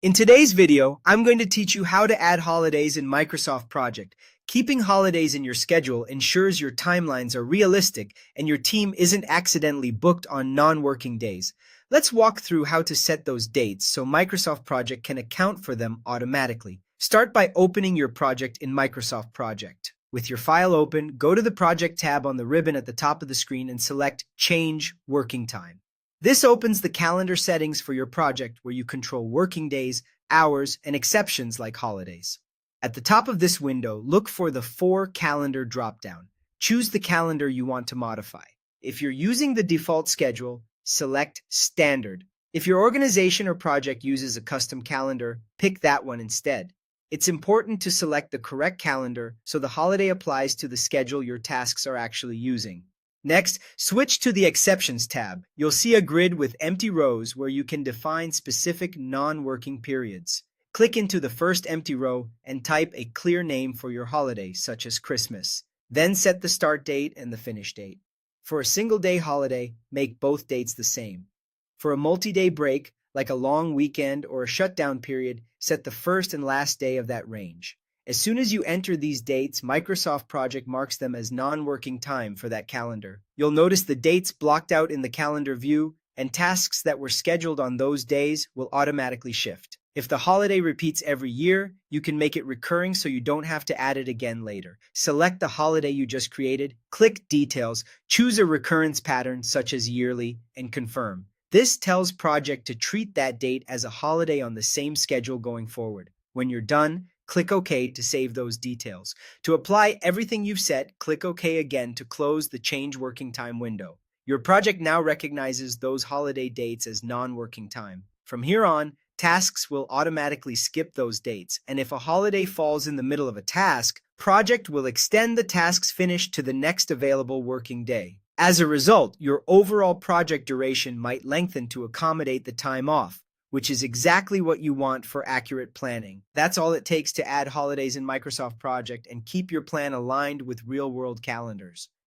In today's video, I'm going to teach you how to add holidays in Microsoft Project. Keeping holidays in your schedule ensures your timelines are realistic and your team isn't accidentally booked on non-working days. Let's walk through how to set those dates so Microsoft Project can account for them automatically. Start by opening your project in Microsoft Project. With your file open, go to the Project tab on the ribbon at the top of the screen and select Change Working Time. This opens the calendar settings for your project where you control working days, hours, and exceptions like holidays. At the top of this window, look for the For Calendar dropdown. Choose the calendar you want to modify. If you're using the default schedule, select Standard. If your organization or project uses a custom calendar, pick that one instead. It's important to select the correct calendar so the holiday applies to the schedule your tasks are actually using. Next, switch to the Exceptions tab. You'll see a grid with empty rows where you can define specific non-working periods. Click into the first empty row and type a clear name for your holiday, such as Christmas. Then set the start date and the finish date. For a single-day holiday, make both dates the same. For a multi-day break, like a long weekend or a shutdown period, set the first and last day of that range. As soon as you enter these dates, Microsoft Project marks them as non-working time for that calendar. You'll notice the dates blocked out in the calendar view, and tasks that were scheduled on those days will automatically shift. If the holiday repeats every year, you can make it recurring so you don't have to add it again later. Select the holiday you just created, click Details, choose a recurrence pattern such as yearly, and confirm. This tells Project to treat that date as a holiday on the same schedule going forward. When you're done, click OK to save those details. To apply everything you've set, click OK again to close the Change Working Time window. Your project now recognizes those holiday dates as non-working time. From here on, tasks will automatically skip those dates, and if a holiday falls in the middle of a task, Project will extend the task's finish to the next available working day. As a result, your overall project duration might lengthen to accommodate the time off, which is exactly what you want for accurate planning. That's all it takes to add holidays in Microsoft Project and keep your plan aligned with real-world calendars.